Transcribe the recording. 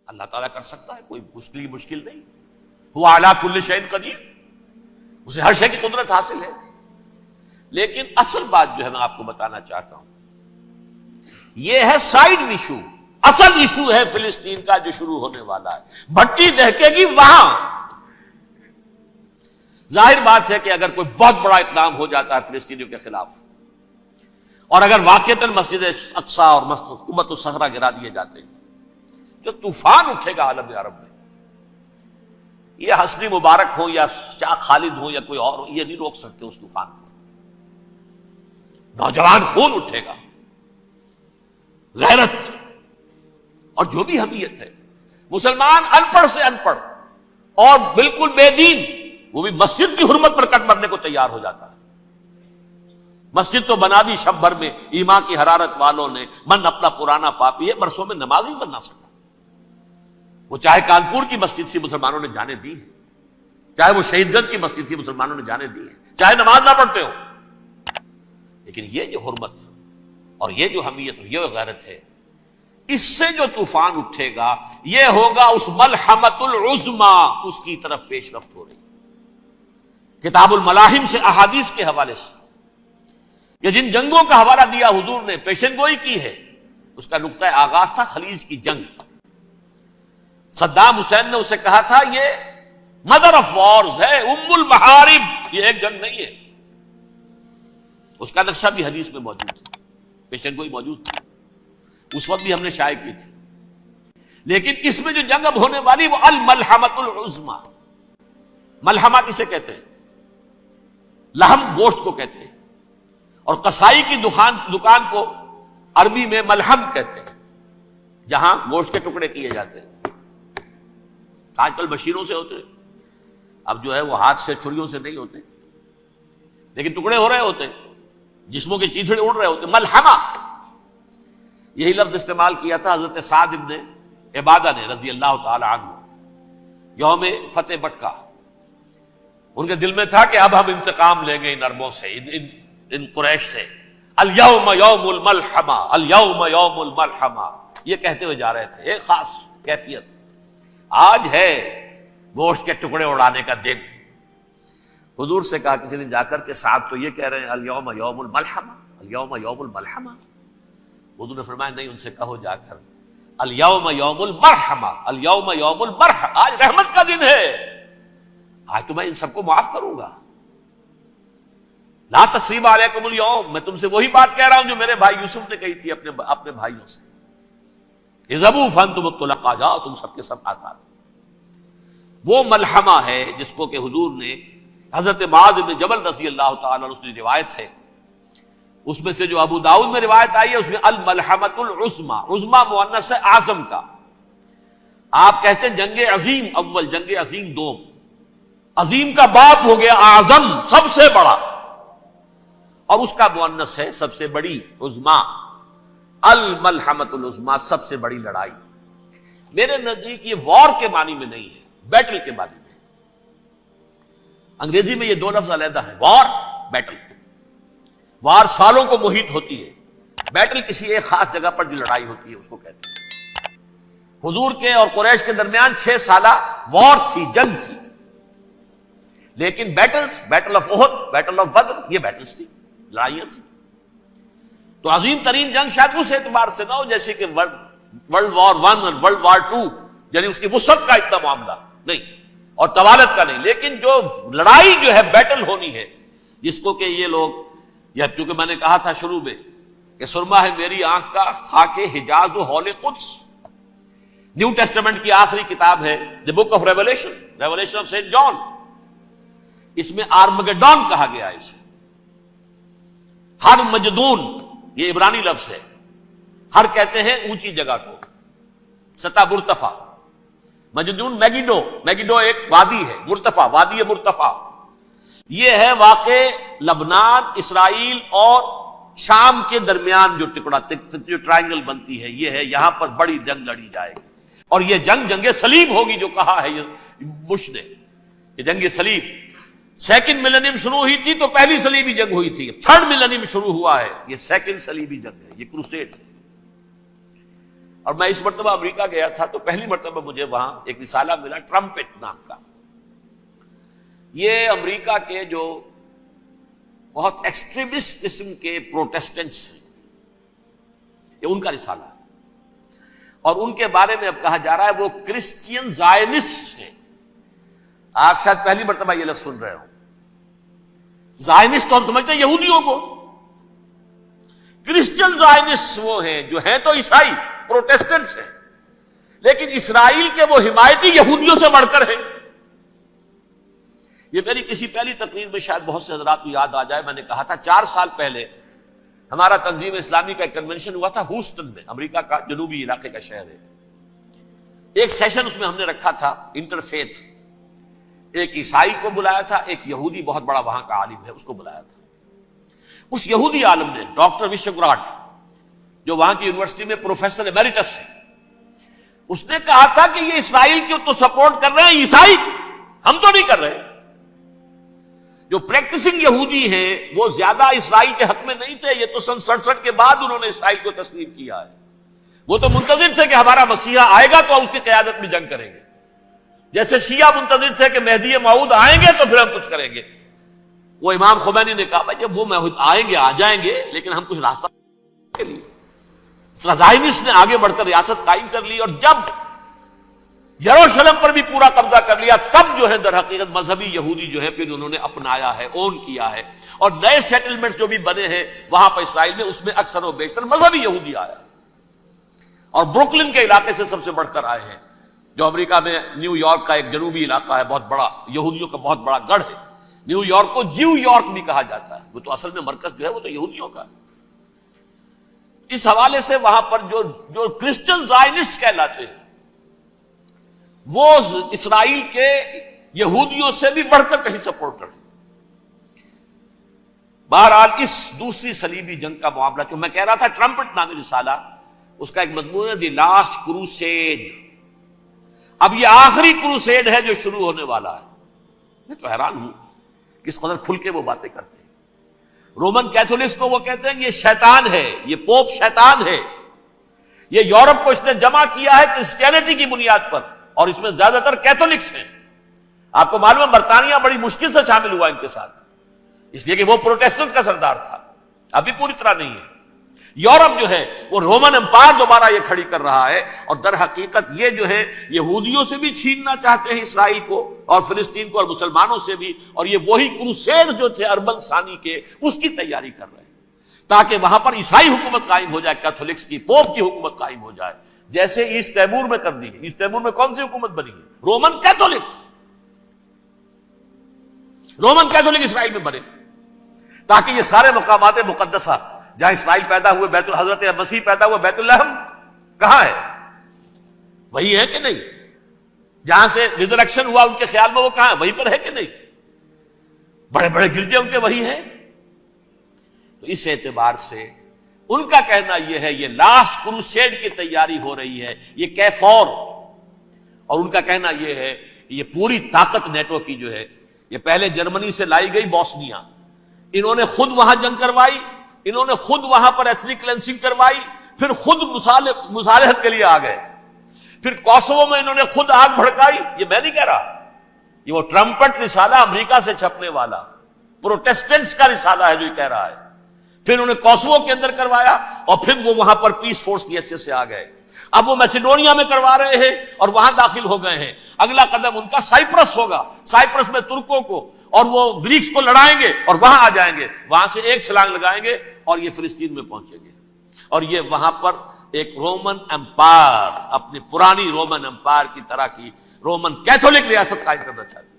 اللہ تعالیٰ کر سکتا ہے، کوئی اس کے لیے مشکل نہیں. وہ اعلیٰ کل شیء قدیر، اسے ہر شے کی قدرت حاصل ہے. لیکن اصل بات جو ہے میں آپ کو بتانا چاہتا ہوں، یہ ہے سائیڈ ایشو. اصل ایشو ہے فلسطین کا جو شروع ہونے والا ہے. بھٹی دہکے گی وہاں. ظاہر بات ہے کہ اگر کوئی بہت بڑا اقدام ہو جاتا ہے فلسطینیوں کے خلاف، اور اگر واقعتاً مسجد اقصیٰ اور قبۃ الصخرہ گرا دیے جاتے ہیں، جو طوفان اٹھے گا عالم عرب میں، یہ حسنی مبارک ہو یا شاہ خالد ہو یا کوئی اور ہو، یہ نہیں روک سکتے اس طوفان کو. نوجوان خون اٹھے گا، غیرت اور جو بھی حمیت ہے. مسلمان ان پڑھ سے ان پڑھ اور بالکل بے دین، وہ بھی مسجد کی حرمت پر کٹ مرنے کو تیار ہو جاتا ہے. مسجد تو بنا دی شب بھر میں ایمان کی حرارت والوں نے، من اپنا پرانا پاپی ہے، برسوں میں نماز ہی بننا سکا. وہ چاہے کانپور کی مسجد سے مسلمانوں نے جانے دی ہے، چاہے وہ شہید گنج کی مسجد تھی مسلمانوں نے جانے دی ہے، چاہے نماز نہ پڑھتے ہو. لیکن یہ جو حرمت اور یہ جو حمیت اور یہ غیرت ہے، اس سے جو طوفان اٹھے گا یہ ہوگا اس ملحمۃ العظما، اس کی طرف پیش رفت ہو رہی. کتاب الملاحم سے احادیث کے حوالے سے یہ جن جنگوں کا حوالہ دیا حضور نے، پیشن گوئی کی ہے، اس کا نقطہ آغاز تھا خلیج کی جنگ. صدام حسین نے اسے کہا تھا یہ مدر آف وارز ہے، ام المحارب، یہ ایک جنگ نہیں ہے. اس کا نقشہ بھی حدیث میں موجود ہے، پیشن گوئی موجود تھی، اس وقت بھی ہم نے شائع کی تھی. لیکن اس میں جو جنگ اب ہونے والی وہ الملحمۃ العظما. ملحمہ کسے کہتے ہیں؟ لحم گوشت کو کہتے ہیں، اور قصائی کی دکان کو عربی میں ملحم کہتے ہیں، جہاں گوشت کے ٹکڑے کیے جاتے ہیں. آج کل مشینوں سے ہوتے ہیں، اب جو ہے وہ ہاتھ سے چھریوں سے نہیں ہوتے، لیکن ٹکڑے ہو رہے ہوتے ہیں، جسموں کے چیتھڑے اڑ رہے ہوتے ہیں. ملحمہ یہی لفظ استعمال کیا تھا حضرت سعد ابن عبادہ نے رضی اللہ تعالی عنہ یوم فتح مکہ. ان کے دل میں تھا کہ اب ہم انتقام لیں گے ان عربوں سے، ان قریش سے. الیوم یوم الملحمہ، الیوم یوم الملحمہ، یہ کہتے ہوئے جا رہے تھے. ایک خاص کیفیت، آج ہے گوشت کے ٹکڑے اڑانے کا دن. حضور سے کہا کسی نے جا کر کے ساتھ تو یہ کہہ رہے ہیں الیوم یوم الملحمہ، الیوم یوم الملحمہ. حضور نے فرمایا نہیں، ان سے کہو جا کر الیوم یوم المرحمہ، الیوم یوم المرحمہ، آج رحمت کا دن ہے، آج تو میں ان سب کو معاف کروں گا. لا تثریب علیکم اليوم، میں تم سے وہی بات کہہ رہا ہوں جو میرے بھائی یوسف نے کہی تھی اپنے بھائیوں سے. اذهبوا فانتم الطلقاء، جاؤ تم سب کے سب آزاد. وہ ملحمہ ہے جس کو کہ حضور نے حضرت معاذ بن جبل رضی اللہ تعالی عنہ کی روایت ہے، اس میں سے جو ابو داؤد میں روایت آئی ہے اس میں الملحمۃ العظما، عظما مؤنث ہے اعظم کا. آپ کہتے ہیں جنگ عظیم اول، جنگ عظیم دوم. عظیم کا باپ ہو گیا اعظم، سب سے بڑا، اور اس کا مؤنث ہے سب سے بڑی، عظما. الملحمۃ العظما، سب سے بڑی لڑائی. میرے نزدیک یہ وار کے معنی میں نہیں ہے، بیٹل کے معنی میں. انگریزی میں یہ دو لفظ علیحدہ ہیں، وار، بیٹل. وار سالوں کو محیط ہوتی ہے، بیٹل کسی ایک خاص جگہ پر جو لڑائی ہوتی ہے اس کو کہتے ہیں. حضور کے اور قریش کے درمیان 6 سالہ وار تھی، جنگ تھی. لیکن battles, battle of Uhud, battle of Badr, یہ بیٹلز تھی، لڑائیاں تھی. تو عظیم ترین جنگ شاید اس اعتبار سے نہ ہو جیسے کہ ورلڈ وار 1 اور ورلڈ وار 2، یعنی اس کی وسعت کا اتنا معاملہ نہیں اور طوالت کا نہیں. لیکن جو لڑائی جو ہے بیٹل ہونی ہے، جس کو کہ یہ لوگ، یا چونکہ میں نے کہا تھا شروع میں کہ سرما ہے میری آنکھ کا خاک حجاز و حول قدس. نیو ٹیسٹمنٹ کی آخری کتاب ہے the book of Revelation, Revelation of Saint John. اس میں آرمگڈون کہا گیا ہے اسے. ہر مجدون، یہ عبرانی لفظ ہے. ہر کہتے ہیں اونچی جگہ کو، سطح مرتفع. مجدون میگیڈو، میگیڈو ایک وادی ہے، مرتفع، وادی مرتفع. یہ ہے واقع لبنان، اسرائیل اور شام کے درمیان جو ٹکڑا، جو ٹرائنگل بنتی ہے، یہ ہے. یہاں پر بڑی جنگ لڑی جائے گی، اور یہ جنگ جنگ صلیب ہوگی جو کہا ہے بش نے. یہ جنگ صلیب 2nd ملینیم شروع ہوئی تھی تو پہلی صلیبی جنگ ہوئی تھی. 3rd ملینیم شروع ہوا ہے، یہ 2nd صلیبی جنگ ہے، یہ کروسیڈ ہے. اور میں اس مرتبہ امریکہ گیا تھا تو پہلی مرتبہ مجھے وہاں ایک رسالہ ملا ٹرمپٹ نام کا. یہ امریکہ کے جو بہت ایکسٹریمسٹ قسم کے پروٹیسٹنٹس ہیں، یہ ان کا رسالہ ہے، اور ان کے بارے میں اب کہا جا رہا ہے وہ کرسچین زائنسٹ ہیں. آپ شاید پہلی مرتبہ یہ لفظ سن رہے ہو. زائنسٹ تو ہم سمجھتے ہیں یہودیوں کو، کرسچین زائنسٹ وہ ہیں جو ہیں تو عیسائی پروٹیسٹنٹس ہیں، لیکن اسرائیل کے وہ حمایتی یہودیوں سے بڑھ کر ہیں. یہ میری کسی پہلی تقریر میں شاید بہت سے حضرات کو یاد آ جائے، میں نے کہا تھا 4 سال پہلے ہمارا تنظیم اسلامی کا ایک کنونشن ہوا تھا ہیوسٹن میں، امریکہ کا جنوبی علاقے کا شہر ہے. ایک سیشن اس میں ہم نے رکھا تھا انٹرفیتھ، ایک عیسائی کو بلایا تھا، ایک یہودی بہت بڑا وہاں کا عالم ہے اس کو بلایا تھا. اس یہودی عالم نے ڈاکٹر وشوگراڈ، جو وہاں کی یونیورسٹی میں پروفیسر ایمیریٹس ہے، اس نے کہا تھا کہ یہ اسرائیل کو تو سپورٹ کر رہے ہیں عیسائی، ہم تو نہیں کر رہے. جو پریکٹسنگ یہودی ہیں وہ زیادہ اسرائیل کے حق میں نہیں تھے، یہ تو سن 67 کے بعد انہوں نے اسرائیل کو تسلیم کیا ہے. وہ تو منتظر تھے کہ ہمارا مسیحا آئے گا تو اس کی قیادت میں جنگ کریں گے، جیسے شیعہ منتظر تھے کہ مہدی موعود آئیں گے تو پھر ہم کچھ کریں گے. وہ امام خمینی نے کہا بھائی جب وہ آئیں گے آ جائیں گے، لیکن ہم کچھ راستہ کے لیے. زائنسٹ نے آگے بڑھ کر ریاست قائم کر لی، اور جب یروشلم پر بھی پورا قبضہ کر لیا تب جو ہے در حقیقت مذہبی یہودی جو ہے پھر انہوں نے اپنایا ہے، اون کیا ہے، اور نئے سیٹلمنٹس جو بھی بنے ہیں وہاں پر اسرائیل میں، اس میں اکثر و بیشتر مذہبی یہودی آیا، اور بروکلن کے علاقے سے سب سے بڑھ کر آئے ہیں، جو امریکہ میں نیو یارک کا ایک جنوبی علاقہ ہے، بہت بڑا یہودیوں کا بہت بڑا گڑھ ہے. نیو یارک کو جیو یارک بھی کہا جاتا ہے، وہ تو اصل میں مرکز جو ہے وہ تو یہودیوں کا ہے. اس حوالے سے وہاں پر جو کرسچن زائنسٹ کہلاتے ہیں وہ اسرائیل کے یہودیوں سے بھی بڑھ کر کہیں سپورٹ کریں. بہرحال اس دوسری صلیبی جنگ کا معاملہ جو میں کہہ رہا تھا ٹرمپٹ نامی رسالہ، اس کا ایک مضمون ہے دی لاسٹ کروسیڈ. اب یہ آخری کروسیڈ ہے جو شروع ہونے والا ہے. میں تو حیران ہوں کس قدر کھل کے وہ باتیں کرتے ہیں. رومن کیتھولکس کو وہ کہتے ہیں کہ یہ شیطان ہے، یہ پوپ شیطان ہے، یہ یورپ کو اس نے جمع کیا ہے کرسچینٹی کی بنیاد پر، اور اس میں زیادہ تر کیتھولکس ہیں. آپ کو معلوم ہے برطانیہ بڑی مشکل سے شامل ہوا ان کے ساتھ، اس لیے کہ وہ پروٹیسٹنٹ کا سردار تھا، ابھی پوری طرح نہیں ہے. یورپ جو ہے وہ رومن امپائر دوبارہ یہ کھڑی کر رہا ہے، اور در حقیقت یہ جو ہے یہودیوں سے بھی چھیننا چاہتے ہیں اسرائیل کو اور فلسطین کو اور مسلمانوں سے بھی، اور یہ وہی کروسیڈ جو تھے اربن ثانی کے اس کی تیاری کر رہے ہیں تاکہ وہاں پر عیسائی حکومت قائم ہو جائے، کیتھولکس کی پوپ کی حکومت قائم ہو جائے، جیسے ایسٹ تیمور میں کر دی ہے. ایسٹ تیمور میں کون سی حکومت بنی ہے؟ Roman Catholic. رومن کیتھولک اسرائیل میں بنے تاکہ یہ سارے مقامات مقدسہ جہاں اسرائیل پیدا ہوئے، بیت حضرت مسیح پیدا ہوئے، بیت الحم کہاں ہے؟ وہی ہے کہ نہیں؟ جہاں سے ریزریکشن ہوا ان کے خیال میں وہ کہاں ہے؟ وہیں پر ہے کہ نہیں؟ بڑے بڑے گرجے ان کے وہی ہیں. تو اس اعتبار سے ان کا کہنا یہ ہے یہ لاسٹ کروسیڈ کی تیاری ہو رہی ہے، یہ کیفور. اور ان کا کہنا یہ ہے کہ یہ پوری طاقت نیٹو کی جو ہے، یہ پہلے جرمنی سے لائی گئی بوسنیا، انہوں نے خود وہاں جنگ کروائی، انہوں نے خود وہاں پر ایتھنک کلینسنگ کروائی، پھر خود مصالحت کے لیے آ گئے، پھر کوسوو میں انہوں نے خود آگ بھڑکائی. یہ میں نہیں کہہ رہا، یہ وہ ٹرمپٹ رسالہ امریکہ سے چھپنے والا پروٹیسٹنٹس کا رسالہ ہے جو یہ کہہ رہا ہے. پھر انہوں نے کوسوو کے اندر کروایا، اور پھر وہ وہاں پر پیس فورس کی حیثیت سے آ گئے. اب وہ میسیڈونیا میں کروا رہے ہیں اور وہاں داخل ہو گئے ہیں. اگلا قدم ان کا سائپرس ہوگا، سائپرس میں ترکوں کو اور وہ گریکس کو لڑائیں گے اور وہاں آ جائیں گے، وہاں سے ایک چھلانگ لگائیں گے اور یہ فلسطین میں پہنچیں گے، اور یہ وہاں پر ایک رومن امپائر، اپنی پرانی رومن امپائر کی طرح کی رومن کیتھولک ریاست قائم کرنا چاہتے ہیں.